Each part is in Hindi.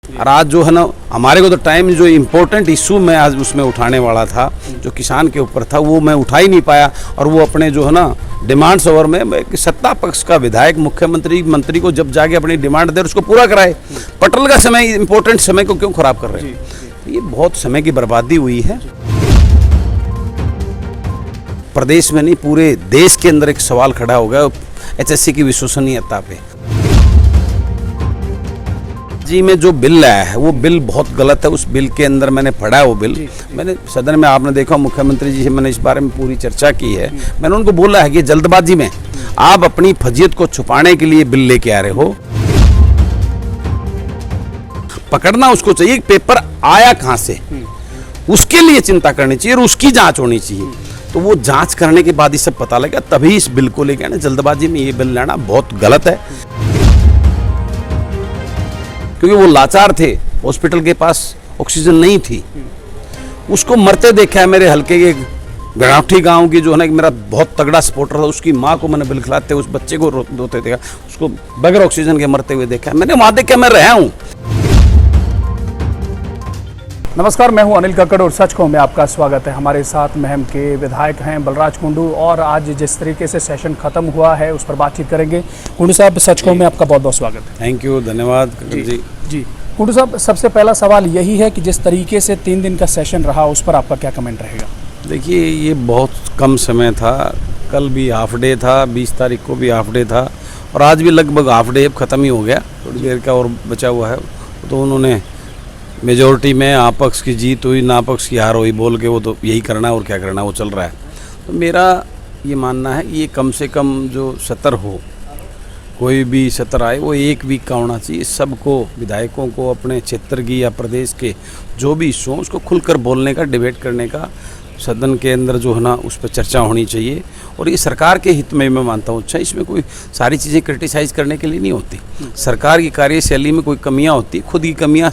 और आज जो है ना हमारे को तो टाइम जो इम्पोर्टेंट इशू मैं आज उसमें उठाने वाला था जो किसान के ऊपर था वो मैं उठा ही नहीं पाया। और वो अपने जो है ना डिमांड्स ओवर में सत्ता पक्ष का विधायक मुख्यमंत्री मंत्री को जब जाके अपनी डिमांड दे उसको पूरा कराए। पटल का समय इम्पोर्टेंट समय को क्यों खराब कर रहे हैं? ये बहुत समय की बर्बादी हुई है। प्रदेश में नहीं पूरे देश के अंदर एक सवाल खड़ा हो गया एचएससी की विश्वसनीयता पे। जी में जो बिल लाया है वो बिल बहुत गलत है। उस बिल के अंदर मैंने पढ़ा है वो बिल, मैंने सदन में आपने देखा मुख्यमंत्री जी से मैंने इस बारे में पूरी चर्चा की है। मैंने उनको बोला है कि जल्दबाजी में आप अपनी फजीयत को छुपाने के लिए बिल लेके आ रहे हो। पकड़ना उसको चाहिए पेपर आया कहां से, उसके लिए चिंता करनी चाहिए और उसकी जांच होनी चाहिए। तो वो जांच करने के बाद ही सब पता लगा, तभी इस बिल को लेकर आना। जल्दबाजी में ये बिल लाना बहुत गलत है क्योंकि वो लाचार थे, हॉस्पिटल के पास ऑक्सीजन नहीं थी, उसको मरते देखा है। मेरे हल्के के गणावठी गांव की जो है ना मेरा बहुत तगड़ा सपोर्टर था, उसकी माँ को मैंने बिल खिलाते उस बच्चे को रोते देखा, उसको बगैर ऑक्सीजन के मरते हुए देखा। मैंने वहां देखा, मैं रहा हूँ। नमस्कार, मैं हूं अनिल कक्कड़ और सच कहूं में आपका स्वागत है। हमारे साथ महम के विधायक हैं बलराज कुंडू और आज जिस तरीके से सेशन खत्म हुआ है उस पर बातचीत करेंगे। कुंडू साहब, सच कहूं में आपका बहुत बहुत स्वागत है। थैंक यू, धन्यवाद जी। कुंडू साहब, सबसे पहला सवाल यही है कि जिस तरीके से 3 दिन का सेशन रहा उस पर आपका क्या कमेंट रहेगा? देखिए, ये बहुत कम समय था। कल भी हाफ डे था, 20 तारीख को भी हाफ डे था और आज भी लगभग हाफ डे अब ख़त्म ही हो गया, थोड़ी देर का और बचा हुआ है। तो उन्होंने मेजॉरिटी में आपक्ष की जीत हुई नापक्ष की हार हुई बोल के वो तो यही करना है और क्या करना है वो चल रहा है। तो मेरा ये मानना है ये कम से कम जो सत्र हो, कोई भी सत्र आए वो 1 वीक का होना चाहिए। सबको विधायकों को अपने क्षेत्र की या प्रदेश के जो भी इशू हो उसको खुलकर बोलने का, डिबेट करने का सदन के अंदर जो है ना उस पर चर्चा होनी चाहिए। और ये सरकार के हित में मैं मानता हूँ। अच्छा, इसमें कोई सारी चीज़ें क्रिटिसाइज़ करने के लिए नहीं होती। सरकार की कार्यशैली में कोई कमियाँ होती, खुद की कमियाँ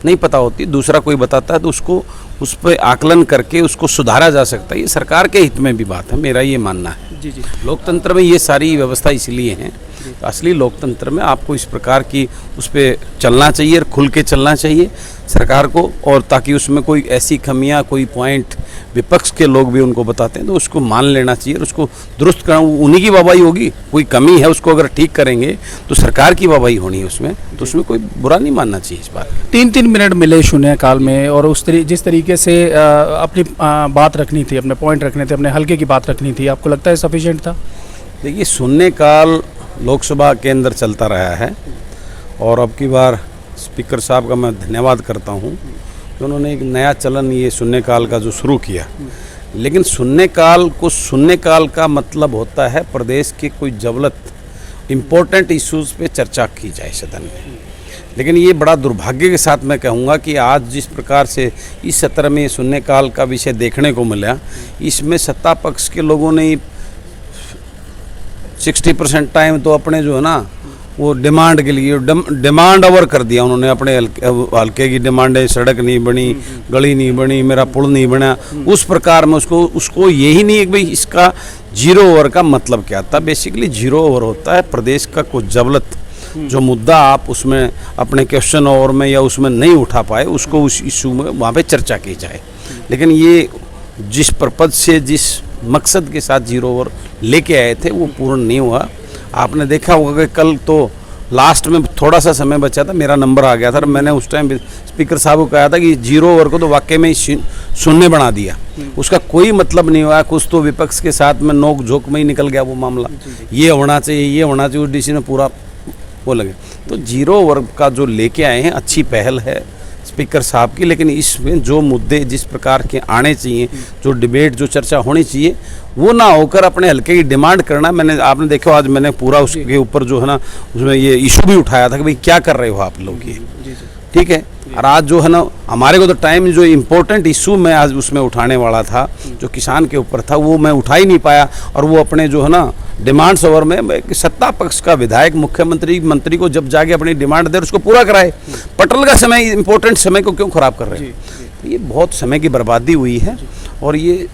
नहीं पता होती, दूसरा कोई बताता है तो उसको उस पर आकलन करके उसको सुधारा जा सकता है। ये सरकार के हित में भी बात है, मेरा ये मानना है। जी। लोकतंत्र में ये सारी व्यवस्था इसलिए है, तो असली लोकतंत्र में आपको इस प्रकार की उस पर चलना चाहिए और खुल के चलना चाहिए सरकार को, और ताकि उसमें कोई ऐसी कमियां, कोई पॉइंट विपक्ष के लोग भी उनको बताते हैं तो उसको मान लेना चाहिए और उसको दुरुस्त करना। उन्हीं की वाहवाही होगी। कोई कमी है उसको अगर ठीक करेंगे तो सरकार की वाहवाही होनी है उसमें, तो उसमें कोई बुरा नहीं मानना चाहिए इस बात। 3 मिनट मिले शून्यकाल में और जिस तरीके से अपनी बात रखनी थी, अपने पॉइंट रखने थे, अपने हल्के की बात रखनी थी, आपको लगता है सफिशिएंट था? देखिए, शून्यकाल लोकसभा के अंदर चलता रहा है और अब की बार स्पीकर साहब का मैं धन्यवाद करता हूं कि उन्होंने एक नया चलन ये शून्यकाल का जो शुरू किया। लेकिन शून्यकाल का मतलब होता है प्रदेश के कोई जवलत इम्पोर्टेंट इश्यूज़ पे चर्चा की जाए सदन में। लेकिन ये बड़ा दुर्भाग्य के साथ मैं कहूँगा कि आज जिस प्रकार से इस सत्र में शून्यकाल का विषय देखने को मिला, इसमें सत्ता पक्ष के लोगों ने 60% टाइम तो अपने जो है ना वो डिमांड के लिए डिमांड ओवर कर दिया उन्होंने। अपने हल्के की डिमांड है, सड़क नहीं बनी, गली नहीं बनी, मेरा पुल नहीं बना, उस प्रकार में उसको यही नहीं है कि भाई इसका 0 ओवर का मतलब क्या था। बेसिकली 0 ओवर होता है प्रदेश का कोई जवलत जो मुद्दा आप उसमें अपने क्वेश्चन ओवर में या उसमें नहीं उठा पाए उसको उस इशू में वहाँ पे चर्चा की जाए। लेकिन ये जिस पर्पज से, जिस मकसद के साथ 0 ओवर लेके आए थे वो पूर्ण नहीं हुआ। आपने देखा होगा कि कल तो लास्ट में थोड़ा सा समय बचा था, मेरा नंबर आ गया था और मैंने उस टाइम स्पीकर साहब को कहा था कि 0 ओवर को तो वाकई में शून्य बना दिया, उसका कोई मतलब नहीं हुआ। कुछ तो विपक्ष के साथ में नोक झोंक में ही निकल गया वो मामला। ये होना चाहिए, ये होना चाहिए, उस डिसीजन में पूरा वो लगे। तो 0 ओवर का जो लेके आए हैं अच्छी पहल है स्पीकर साहब की। लेकिन इसमें जो मुद्दे जिस प्रकार के आने चाहिए, जो डिबेट, जो चर्चा होनी चाहिए, वो ना होकर अपने हल्के की डिमांड करना। आपने देखा आज मैंने पूरा उसके ऊपर जो है ना उसमें ये इशू भी उठाया था कि भाई क्या कर रहे हो आप लोग ये, ठीक है। और आज जो है ना हमारे को तो टाइम जो इम्पोर्टेंट इशू मैं आज उसमें उठाने वाला था जो किसान के ऊपर था वो मैं उठा ही नहीं पाया। और वो अपने जो है ना डिमांड्स ओवर में सत्ता पक्ष का विधायक मुख्यमंत्री मंत्री को जब जाके अपनी डिमांड दे उसको पूरा कराए। पटल का समय इम्पोर्टेंट समय को क्यों खराब कर रहे हैं? ये बहुत समय की बर्बादी हुई है और ये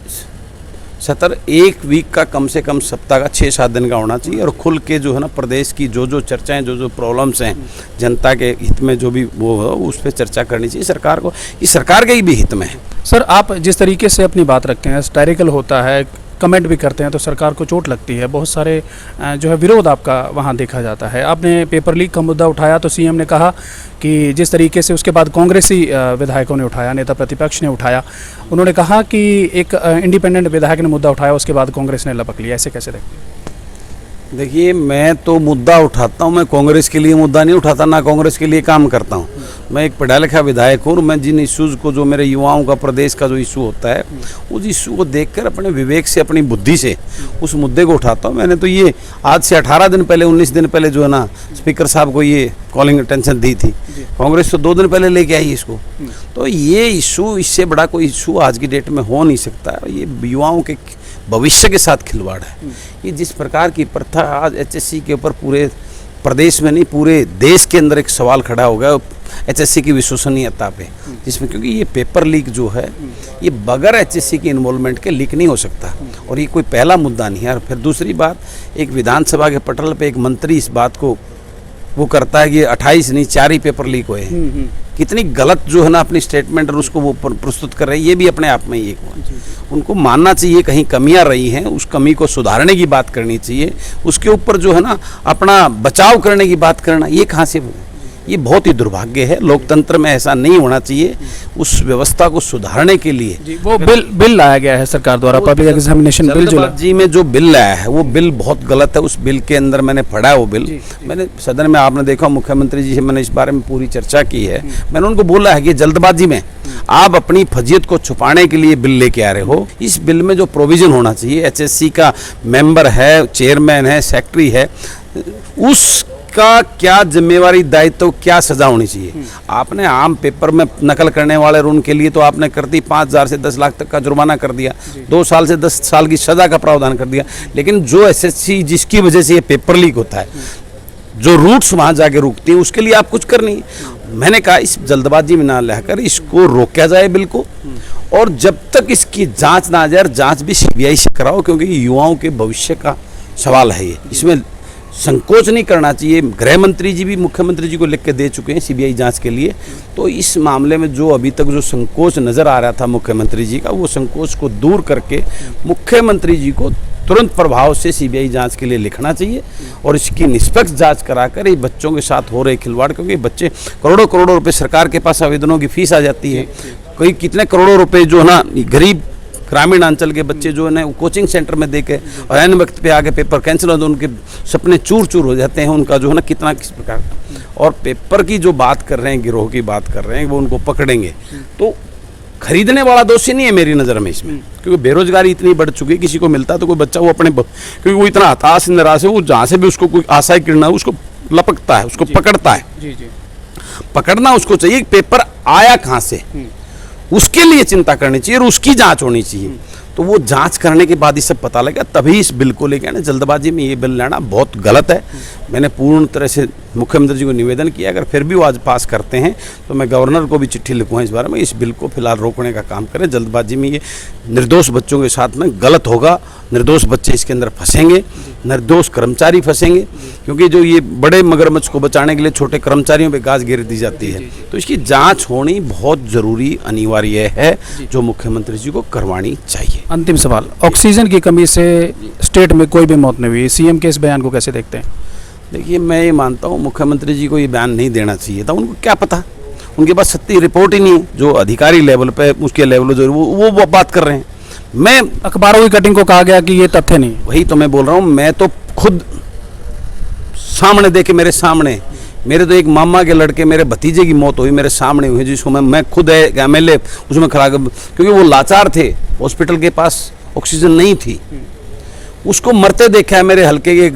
सतर एक वीक का कम से कम सप्ताह का 6-7 दिन का होना चाहिए और खुल के जो है ना प्रदेश की जो चर्चाएं जो प्रॉब्लम्स हैं जनता के हित में जो भी वो हो उस पर चर्चा करनी चाहिए सरकार को, ये सरकार के ही भी हित में है। सर, आप जिस तरीके से अपनी बात रखते हैं, हिस्टैरिकल होता है, कमेंट भी करते हैं तो सरकार को चोट लगती है, बहुत सारे जो है विरोध आपका वहाँ देखा जाता है। आपने पेपर लीक का मुद्दा उठाया तो सीएम ने कहा कि जिस तरीके से उसके बाद कांग्रेसी विधायकों ने उठाया, नेता प्रतिपक्ष ने उठाया, उन्होंने कहा कि एक इंडिपेंडेंट विधायक ने मुद्दा उठाया उसके बाद कांग्रेस ने लपक लिया, ऐसे कैसे देखते हैं? देखिए, मैं तो मुद्दा उठाता हूँ, मैं कांग्रेस के लिए मुद्दा नहीं उठाता, ना कांग्रेस के लिए काम करता हूँ। मैं एक पढ़ा लिखा विधायक हूँ और मैं जिन इश्यूज़ को, जो मेरे युवाओं का प्रदेश का जो इशू होता है उस इशू को देखकर अपने विवेक से, अपनी बुद्धि से उस मुद्दे को उठाता हूँ। मैंने तो ये आज से 18 दिन पहले, 19 दिन पहले जो है ना स्पीकर साहब को ये कॉलिंग अटेंशन दी थी। कांग्रेस तो 2 दिन पहले लेके आई इसको। तो ये इशू, इससे बड़ा कोई इशू आज की डेट में हो नहीं सकता। ये युवाओं के भविष्य के साथ खिलवाड़ है। ये जिस प्रकार की प्रथा आज एचएससी के ऊपर पूरे प्रदेश में नहीं पूरे देश के अंदर एक सवाल खड़ा हो गया एचएससी की विश्वसनीयता पे, जिसमें क्योंकि ये पेपर लीक जो है ये बगैर एचएससी की इन्वॉल्वमेंट के लीक नहीं हो सकता और ये कोई पहला मुद्दा नहीं है। और फिर दूसरी बात, एक विधानसभा के पटल पे एक मंत्री इस बात को वो करता है कि 28 नहीं 4 ही पेपर लीक हुए हैं। कितनी गलत जो है ना अपनी स्टेटमेंट और उसको वो प्रस्तुत कर रहे हैं, ये भी अपने आप में ही एक उनको मानना चाहिए कहीं कमियां रही हैं, उस कमी को सुधारने की बात करनी चाहिए। उसके ऊपर जो है ना अपना बचाव करने की बात करना, ये कहाँ से, ये बहुत ही दुर्भाग्य है। लोकतंत्र में ऐसा नहीं होना चाहिए। उस व्यवस्था को सुधारने के लिए वो बिल लाया गया है सरकार द्वारा, पब्लिक एग्जामिनेशन बिल जी में जो बिल लाया है वो बिल बहुत गलत है। उस बिल के अंदर मैंने पढ़ा है वो बिल, मैंने सदन में, आपने देखा मुख्यमंत्री जी से मैंने इस बारे में पूरी चर्चा की है। मैंने उनको बोला है कि जल्दबाजी में आप अपनी फजीयत को छुपाने के लिए बिल लेके आ रहे हो। इस बिल में जो प्रोविजन होना चाहिए, एचएससी का मेंबर है, चेयरमैन है, सेक्रेटरी है, उसका क्या जिम्मेवारी, दायित्व, क्या सजा होनी चाहिए। आपने आम पेपर में नकल करने वाले और उनके लिए तो आपने कर दी 5,000 से 10 लाख तक का जुर्माना कर दिया, 2 साल से 10 साल की सजा का प्रावधान कर दिया। लेकिन जो एसएससी जिसकी वजह से ये पेपर लीक होता है, जो रूट्स वहाँ जाके रुकती हैं, उसके लिए आप कुछ कर नहीं। मैंने कहा इस जल्दबाजी में ना लेकर इसको रोका जाए बिल को, और जब तक इसकी जांच ना आ जाए, जांच भी सीबीआई से कराओ, क्योंकि युवाओं के भविष्य का सवाल है ये, इसमें संकोच नहीं करना चाहिए। गृह मंत्री जी भी मुख्यमंत्री जी को लिख के दे चुके हैं सीबीआई जांच के लिए। तो इस मामले में जो अभी तक जो संकोच नज़र आ रहा था मुख्यमंत्री जी का, वो संकोच को दूर करके मुख्यमंत्री जी को तुरंत प्रभाव से सीबीआई जांच के लिए लिखना चाहिए और इसकी निष्पक्ष जांच कराकर ये बच्चों के साथ हो रहे खिलवाड़, क्योंकि बच्चे करोड़ों करोड़ों रुपए सरकार के पास आवेदनों की फीस आ जाती है, कोई कितने करोड़ों रुपए जो है ना गरीब ग्रामीण अंचल के बच्चे जो है ना कोचिंग सेंटर में देके और ऐन वक्त पे आके पेपर कैंसिल हो, तो उनके सपने चूर चूर हो जाते हैं, उनका जो है ना कितना किस प्रकार का। और पेपर की जो बात कर रहे हैं, गिरोह की बात कर रहे हैं, वो उनको पकड़ेंगे तो खरीदने वाला दोषी नहीं है मेरी नज़र में इसमें, क्योंकि बेरोजगारी इतनी बढ़ चुकी है। किसी को मिलता तो कोई बच्चा वो अपने, क्योंकि वो इतना हताश निराश है, वो जहाँ से भी उसको कोई आशा किरणा उसको लपकता है, उसको पकड़ता है। पकड़ना उसको चाहिए, पेपर आया कहाँ से, उसके लिए चिंता करनी चाहिए और उसकी जांच होनी चाहिए। तो वो जांच करने के बाद ये सब पता लगा, तभी इस बिल को लेकर ना जल्दबाजी में ये बिल लाना बहुत गलत है। मैंने पूर्ण तरह से मुख्यमंत्री जी को निवेदन किया, अगर फिर भी वो आज पास करते हैं तो मैं गवर्नर को भी चिट्ठी लिखूँगा इस बारे में, इस बिल को फिलहाल रोकने का काम करें। जल्दबाजी में ये निर्दोष बच्चों के साथ में गलत होगा, निर्दोष बच्चे इसके अंदर फंसेंगे, निर्दोष कर्मचारी फंसेंगे, क्योंकि जो ये बड़े मगरमच्छ को बचाने के लिए छोटे कर्मचारियों पे गाज गिर दी जाती है। तो इसकी जांच होनी बहुत ज़रूरी, अनिवार्य है, जो मुख्यमंत्री जी को करवानी चाहिए। अंतिम सवाल, ऑक्सीजन की कमी से स्टेट में कोई भी मौत नहीं हुई, सीएम के इस बयान को कैसे देखते हैं? देखिए, मैं ये मानता हूँ मुख्यमंत्री जी को ये बयान नहीं देना चाहिए था। उनको क्या पता, उनके पास सत्य रिपोर्ट ही नहीं है। जो अधिकारी लेवल पे, उसके लेवल जो वो बात कर रहे हैं। मैं अखबारों की कटिंग को कहा गया कि ये तथ्य नहीं, वही तो मैं बोल रहा हूँ। मैं तो खुद सामने देखे, मेरे सामने, मेरे तो एक मामा के लड़के, मेरे भतीजे की मौत हुई मेरे सामने हुई, जिसको मैं खुद एमएलए उसमें खड़ा, क्योंकि वो लाचार थे, हॉस्पिटल के पास ऑक्सीजन नहीं थी, उसको मरते देखा है। मेरे हल्के के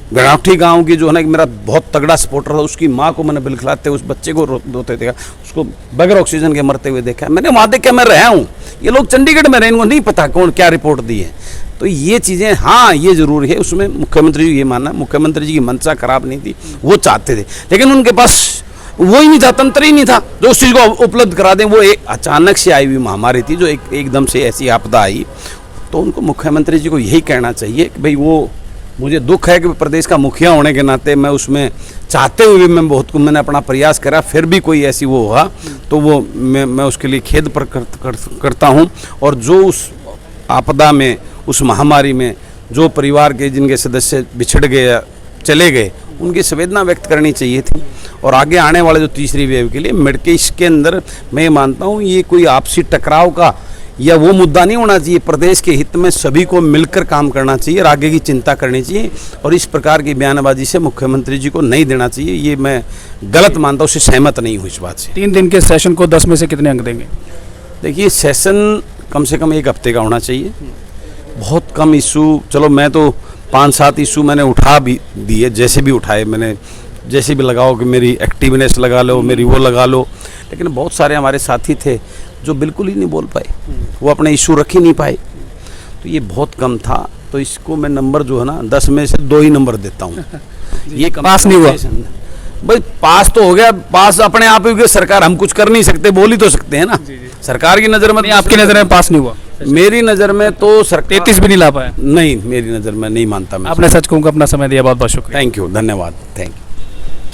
गणावठी गांव की जो है ना, मेरा बहुत तगड़ा सपोर्टर था, उसकी माँ को मैंने बिल खिलाते, उस बच्चे को रोते देखा, उसको बगैर ऑक्सीजन के मरते हुए देखा। मैंने वहाँ देखा, मैं रहा हूँ, ये लोग चंडीगढ़ में रहे, इनको नहीं पता कौन क्या रिपोर्ट दी है। तो ये चीज़ें, हाँ ये जरूर है, उसमें मुख्यमंत्री जी ये मानना, मुख्यमंत्री जी की मंशा खराब नहीं थी, वो चाहते थे, लेकिन उनके पास वो ही नहीं था, तंत्र ही नहीं था जो उस चीज़ को उपलब्ध करा दें। वो एक अचानक से आई हुई महामारी थी, जो एकदम से ऐसी आपदा आई, तो उनको मुख्यमंत्री जी को यही कहना चाहिए कि भाई वो, मुझे दुख है कि प्रदेश का मुखिया होने के नाते मैं उसमें चाहते हुए भी मैंने अपना प्रयास करा, फिर भी कोई ऐसी वो होगा तो वो मैं उसके लिए खेद करता हूँ। और जो उस आपदा में, उस महामारी में जो परिवार के जिनके सदस्य बिछड़ गए, चले गए, उनकी संवेदना व्यक्त करनी चाहिए थी। और आगे आने वाले जो तीसरी वेव के लिए मेडिकल, इसके अंदर मैं मानता हूँ ये कोई आपसी टकराव का या वो मुद्दा नहीं होना चाहिए। प्रदेश के हित में सभी को मिलकर काम करना चाहिए और आगे की चिंता करनी चाहिए। और इस प्रकार की बयानबाजी से मुख्यमंत्री जी को नहीं देना चाहिए, ये मैं गलत मानता हूँ, उससे सहमत नहीं हूँ इस बात से। 3 दिन के सेशन को 10 में से कितने अंक देंगे? देखिए, सेशन कम से कम 1 हफ्ते का होना चाहिए। बहुत कम इशू, चलो मैं तो 5-7 इशू मैंने उठा भी दिए, जैसे भी उठाए मैंने, जैसे भी लगाओ कि मेरी एक्टिवनेस लगा लो, मेरी वो लगा लो, लेकिन बहुत सारे हमारे साथी थे जो बिल्कुल ही नहीं बोल पाए, वो अपने इशू रख ही नहीं पाए, तो ये बहुत कम था। तो इसको मैं नंबर जो है ना 10 में से 2 ही नंबर देता हूँ। ये पास नहीं हुआ भाई, पास तो हो गया, पास अपने आप ही, सरकार हम कुछ कर नहीं सकते, बोल ही तो सकते हैं ना। सरकार की नज़र में, आपकी नज़र में पास नहीं हुआ? मेरी नज़र में तो सरकार 33 भी नहीं ला पाया। नहीं, मेरी नज़र में नहीं मानता मैं। आपने सच कहूँगा अपना समय दिया, बहुत बहुत शुक्रिया। थैंक यू, धन्यवाद, थैंक यू।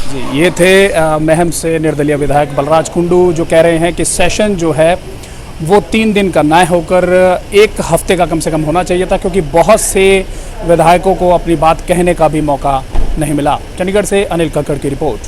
जी, ये थे महम से निर्दलीय विधायक बलराज कुंडू, जो कह रहे हैं कि सेशन जो है वो 3 दिन का ना होकर 1 हफ्ते का कम से कम होना चाहिए था, क्योंकि बहुत से विधायकों को अपनी बात कहने का भी मौका नहीं मिला। चंडीगढ़ से अनिल कक्कड़ की रिपोर्ट।